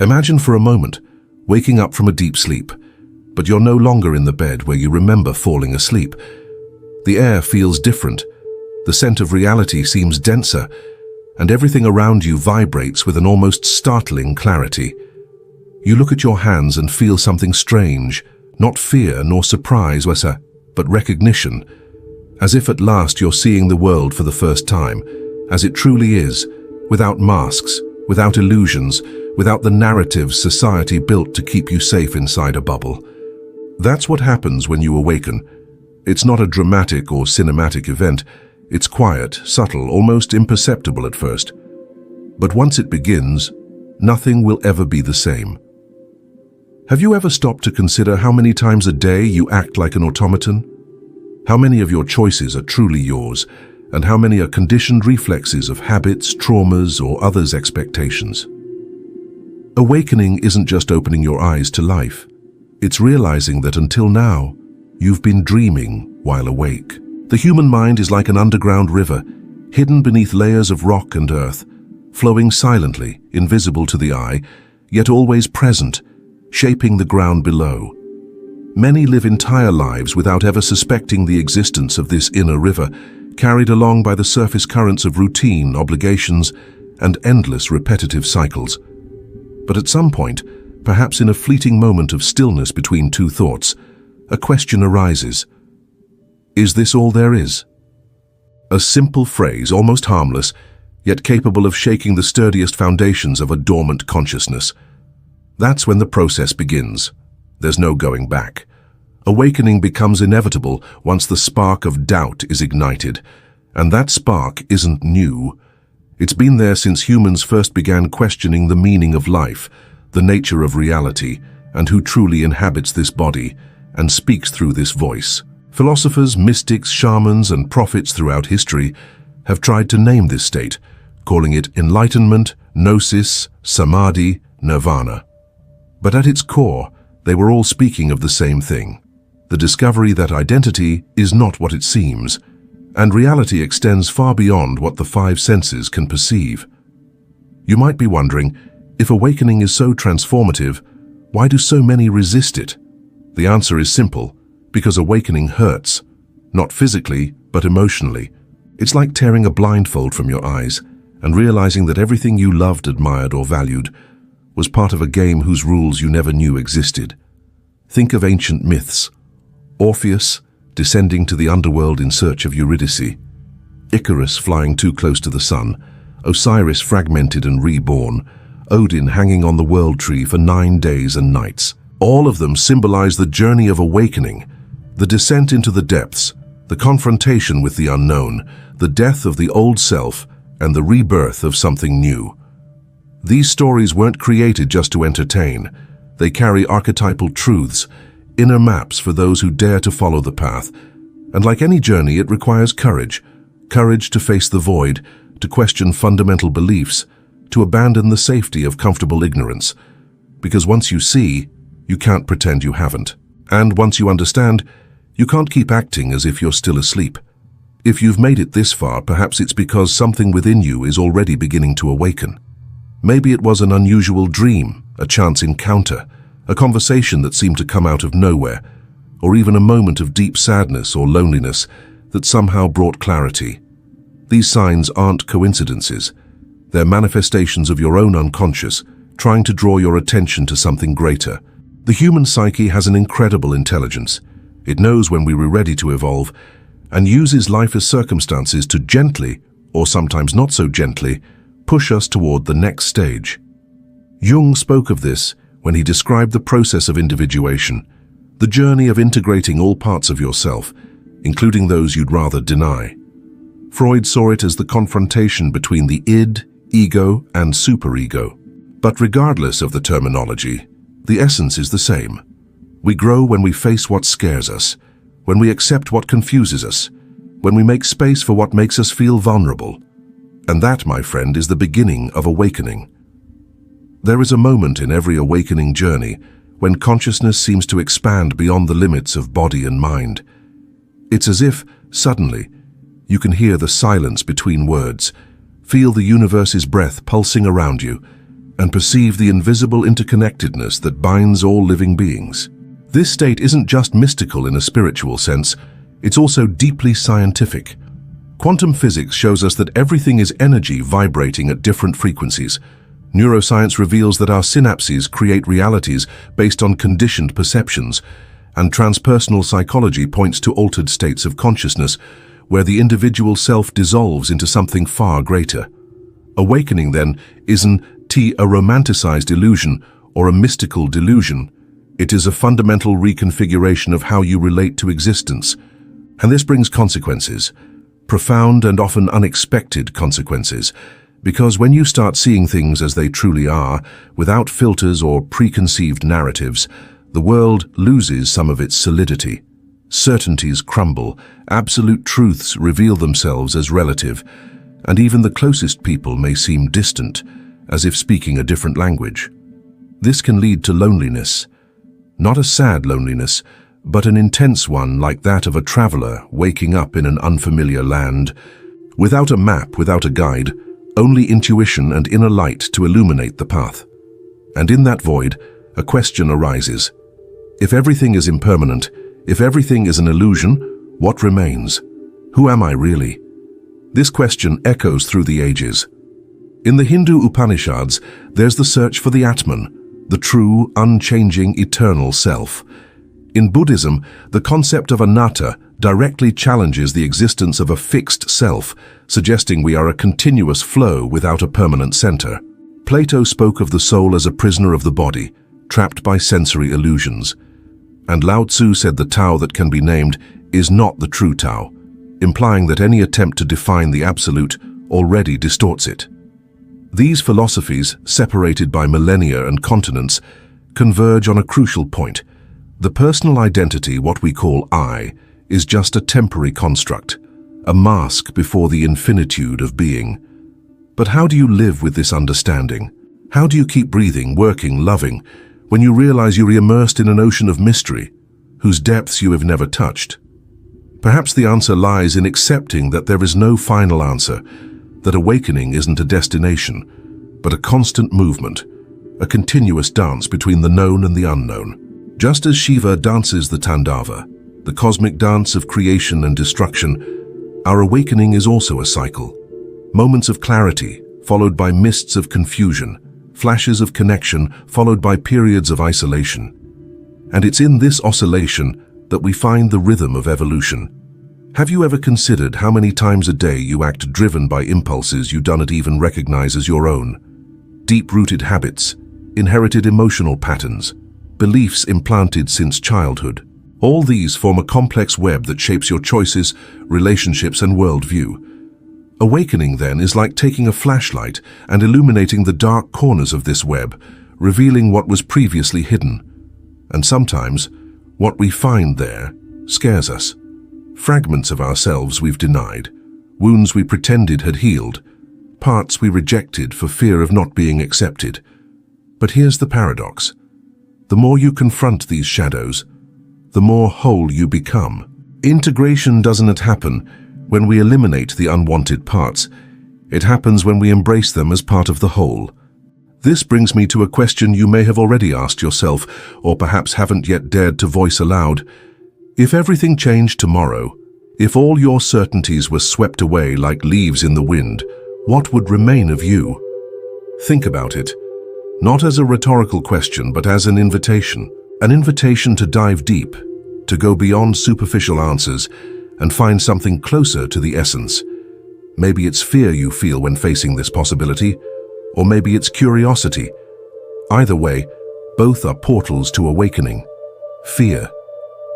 Imagine for a moment waking up from a deep sleep, but you're no longer in the bed where you remember falling asleep. The air feels different, the scent of reality seems denser, and everything around you vibrates with an almost startling clarity. You look at your hands and feel something strange, not fear nor surprise, but recognition, as if at last you're seeing the world for the first time, as it truly is, without masks, without illusions, without the narratives society built to keep you safe inside a bubble. That's what happens when you awaken. It's not a dramatic or cinematic event. It's quiet, subtle, almost imperceptible at first. But once it begins, nothing will ever be the same. Have you ever stopped to consider how many times a day you act like an automaton? How many of your choices are truly yours, and how many are conditioned reflexes of habits, traumas, or others' expectations? Awakening isn't just opening your eyes to life. It's realizing that until now, you've been dreaming while awake. The human mind is like an underground river, hidden beneath layers of rock and earth, flowing silently, invisible to the eye, yet always present, shaping the ground below. Many live entire lives without ever suspecting the existence of this inner river, carried along by the surface currents of routine, obligations, and endless repetitive cycles. But at some point, perhaps in a fleeting moment of stillness between two thoughts, a question arises. Is this all there is? A simple phrase, almost harmless, yet capable of shaking the sturdiest foundations of a dormant consciousness. That's when the process begins. There's no going back. Awakening becomes inevitable once the spark of doubt is ignited. And that spark isn't new. It's been there since humans first began questioning the meaning of life, the nature of reality, and who truly inhabits this body and speaks through this voice. Philosophers, mystics, shamans, and prophets throughout history have tried to name this state, calling it enlightenment, gnosis, samadhi, nirvana. But at its core, they were all speaking of the same thing, the discovery that identity is not what it seems, and reality extends far beyond what the five senses can perceive. You might be wondering, if awakening is so transformative, why do so many resist it? The answer is simple, because awakening hurts, not physically, but emotionally. It's like tearing a blindfold from your eyes and realizing that everything you loved, admired, or valued was part of a game whose rules you never knew existed. Think of ancient myths. Orpheus descending to the underworld in search of Eurydice, Icarus flying too close to the sun, Osiris fragmented and reborn, Odin hanging on the world tree for 9 days and nights. All of them symbolize the journey of awakening, the descent into the depths, the confrontation with the unknown, the death of the old self, and the rebirth of something new. These stories weren't created just to entertain. They carry archetypal truths, inner maps for those who dare to follow the path. And like any journey, it requires courage. Courage to face the void, to question fundamental beliefs, to abandon the safety of comfortable ignorance. Because once you see, you can't pretend you haven't. And once you understand, you can't keep acting as if you're still asleep. If you've made it this far, perhaps it's because something within you is already beginning to awaken. Maybe it was an unusual dream, a chance encounter, a conversation that seemed to come out of nowhere, or even a moment of deep sadness or loneliness that somehow brought clarity. These signs aren't coincidences. They're manifestations of your own unconscious, trying to draw your attention to something greater. The human psyche has an incredible intelligence. It knows when we're ready to evolve, and uses life as circumstances to gently, or sometimes not so gently, push us toward the next stage. Jung spoke of this when he described the process of individuation, the journey of integrating all parts of yourself, including those you'd rather deny. Freud saw it as the confrontation between the id, ego, and superego. But regardless of the terminology, the essence is the same. We grow when we face what scares us, when we accept what confuses us, when we make space for what makes us feel vulnerable. And that, my friend, is the beginning of awakening. There is a moment in every awakening journey when consciousness seems to expand beyond the limits of body and mind. It's as if, suddenly, you can hear the silence between words, feel the universe's breath pulsing around you, and perceive the invisible interconnectedness that binds all living beings. This state isn't just mystical in a spiritual sense, it's also deeply scientific. Quantum physics shows us that everything is energy vibrating at different frequencies. Neuroscience reveals that our synapses create realities based on conditioned perceptions, and transpersonal psychology points to altered states of consciousness, where the individual self dissolves into something far greater. Awakening, then, isn't a romanticized illusion or a mystical delusion. It is a fundamental reconfiguration of how you relate to existence. And this brings consequences, profound and often unexpected consequences, because when you start seeing things as they truly are, without filters or preconceived narratives, the world loses some of its solidity. Certainties crumble, absolute truths reveal themselves as relative, and even the closest people may seem distant, as if speaking a different language. This can lead to loneliness. Not a sad loneliness, but an intense one like that of a traveler waking up in an unfamiliar land. Without a map, without a guide, only intuition and inner light to illuminate the path. And in that void, a question arises. If everything is impermanent, if everything is an illusion, what remains? Who am I really? This question echoes through the ages. In the Hindu Upanishads, there's the search for the Atman, the true, unchanging, eternal self. In Buddhism, the concept of anatta directly challenges the existence of a fixed self, suggesting we are a continuous flow without a permanent center. Plato spoke of the soul as a prisoner of the body, trapped by sensory illusions. And Lao Tzu said the Tao that can be named is not the true Tao, implying that any attempt to define the absolute already distorts it. These philosophies, separated by millennia and continents, converge on a crucial point. The personal identity, what we call I, is just a temporary construct, a mask before the infinitude of being. But how do you live with this understanding? How do you keep breathing, working, loving, when you realize you're immersed in an ocean of mystery, whose depths you have never touched? Perhaps the answer lies in accepting that there is no final answer, that awakening isn't a destination, but a constant movement, a continuous dance between the known and the unknown. Just as Shiva dances the Tandava, the cosmic dance of creation and destruction, our awakening is also a cycle. Moments of clarity, followed by mists of confusion, flashes of connection, followed by periods of isolation. And it's in this oscillation that we find the rhythm of evolution. Have you ever considered how many times a day you act driven by impulses you don't even recognize as your own? Deep-rooted habits, inherited emotional patterns, beliefs implanted since childhood. All these form a complex web that shapes your choices, relationships, and worldview. Awakening, then, is like taking a flashlight and illuminating the dark corners of this web, revealing what was previously hidden. And sometimes, what we find there scares us. Fragments of ourselves we've denied, wounds we pretended had healed, parts we rejected for fear of not being accepted. But here's the paradox. The more you confront these shadows, the more whole you become. Integration doesn't happen when we eliminate the unwanted parts. It happens when we embrace them as part of the whole. This brings me to a question you may have already asked yourself, or perhaps haven't yet dared to voice aloud. If everything changed tomorrow, if all your certainties were swept away like leaves in the wind, what would remain of you? Think about it, not as a rhetorical question, but as an invitation to dive deep, to go beyond superficial answers and find something closer to the essence. Maybe it's fear you feel when facing this possibility, or maybe it's curiosity. Either way, both are portals to awakening. Fear,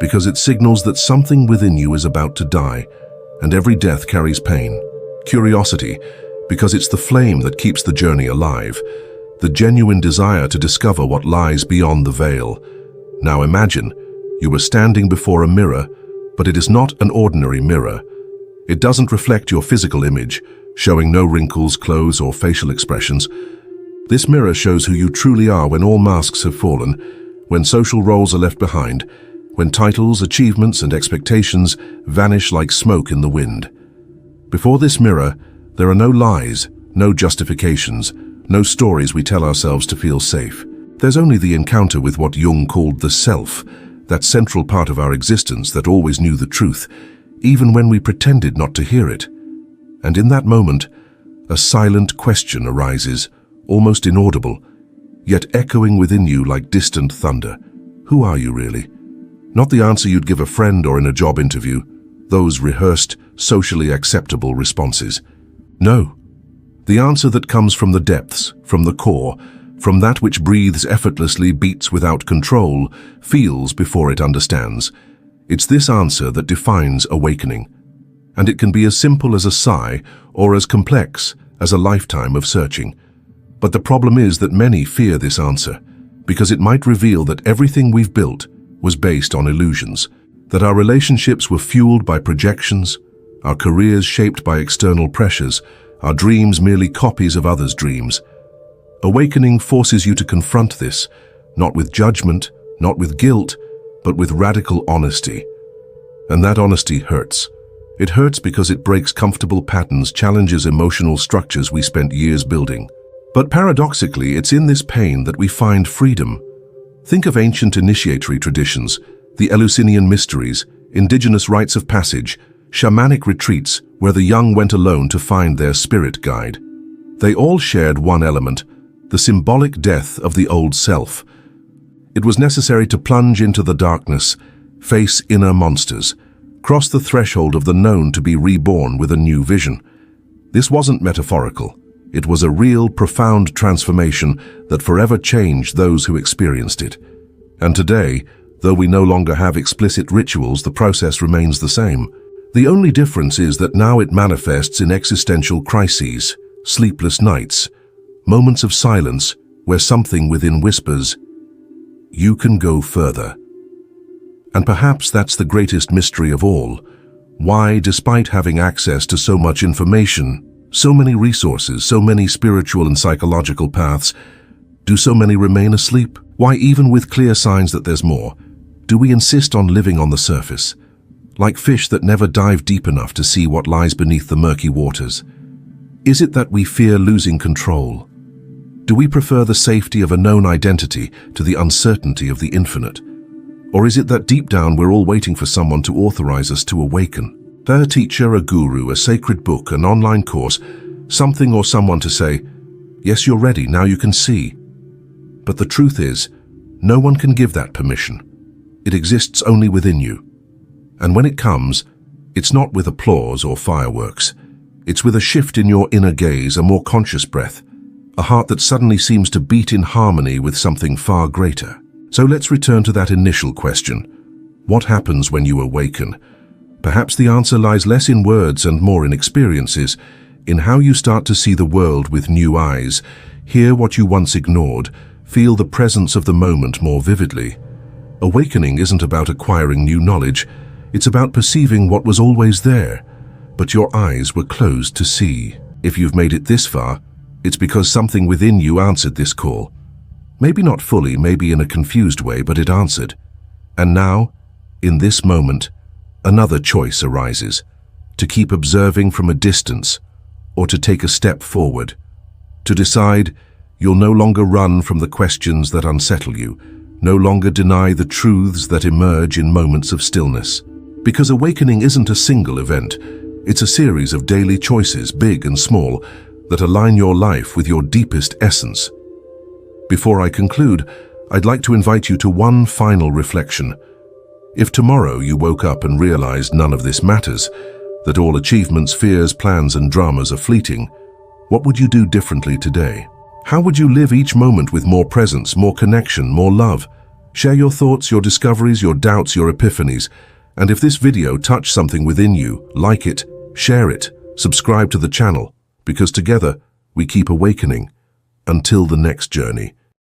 because it signals that something within you is about to die, and every death carries pain. Curiosity, because it's the flame that keeps the journey alive, the genuine desire to discover what lies beyond the veil. Now imagine, you were standing before a mirror, but it is not an ordinary mirror. It doesn't reflect your physical image, showing no wrinkles, clothes, or facial expressions. This mirror shows who you truly are when all masks have fallen, when social roles are left behind, when titles, achievements, and expectations vanish like smoke in the wind. Before this mirror, there are no lies, no justifications, no stories we tell ourselves to feel safe. There's only the encounter with what Jung called the self, that central part of our existence that always knew the truth, even when we pretended not to hear it. And in that moment, a silent question arises, almost inaudible, yet echoing within you like distant thunder. Who are you really? Not the answer you'd give a friend or in a job interview, those rehearsed, socially acceptable responses. No, the answer that comes from the depths, from the core, from that which breathes effortlessly, beats without control, feels before it understands. It's this answer that defines awakening. And it can be as simple as a sigh or as complex as a lifetime of searching. But the problem is that many fear this answer, because it might reveal that everything we've built was based on illusions, that our relationships were fueled by projections, our careers shaped by external pressures, our dreams merely copies of others' dreams. Awakening forces you to confront this, not with judgment, not with guilt, but with radical honesty. And that honesty hurts. It hurts because it breaks comfortable patterns, challenges emotional structures we spent years building. But paradoxically, it's in this pain that we find freedom. Think of ancient initiatory traditions, the Eleusinian mysteries, indigenous rites of passage, shamanic retreats where the young went alone to find their spirit guide. They all shared one element, the symbolic death of the old self. It was necessary to plunge into the darkness, face inner monsters, cross the threshold of the known to be reborn with a new vision. This wasn't metaphorical. It was a real, profound transformation that forever changed those who experienced it. And today, though we no longer have explicit rituals, the process remains the same. The only difference is that now it manifests in existential crises, sleepless nights, moments of silence where something within whispers, "You can go further." And perhaps that's the greatest mystery of all. Why, despite having access to so much information, so many resources, so many spiritual and psychological paths, do so many remain asleep? Why, even with clear signs that there's more, do we insist on living on the surface, like fish that never dive deep enough to see what lies beneath the murky waters? Is it that we fear losing control? Do we prefer the safety of a known identity to the uncertainty of the infinite? Or is it that deep down we're all waiting for someone to authorize us to awaken? A teacher, a guru, a sacred book, an online course, something or someone to say, "Yes, you're ready, now you can see." But the truth is, no one can give that permission. It exists only within you. And when it comes, it's not with applause or fireworks. It's with a shift in your inner gaze, a more conscious breath, a heart that suddenly seems to beat in harmony with something far greater. So let's return to that initial question. What happens when you awaken? Perhaps the answer lies less in words and more in experiences, in how you start to see the world with new eyes, hear what you once ignored, feel the presence of the moment more vividly. Awakening isn't about acquiring new knowledge, it's about perceiving what was always there, but your eyes were closed to see. If you've made it this far, it's because something within you answered this call. Maybe not fully, maybe in a confused way, but it answered. And now, in this moment, another choice arises: to keep observing from a distance or to take a step forward. To decide you'll no longer run from the questions that unsettle you, no longer deny the truths that emerge in moments of stillness. Because awakening isn't a single event, it's a series of daily choices, big and small, that align your life with your deepest essence. Before I conclude, I'd like to invite you to one final reflection. If tomorrow you woke up and realized none of this matters, that all achievements, fears, plans, and dramas are fleeting, what would you do differently today? How would you live each moment with more presence, more connection, more love? Share your thoughts, your discoveries, your doubts, your epiphanies. And if this video touched something within you, like it, share it, subscribe to the channel, because together we keep awakening. Until the next journey.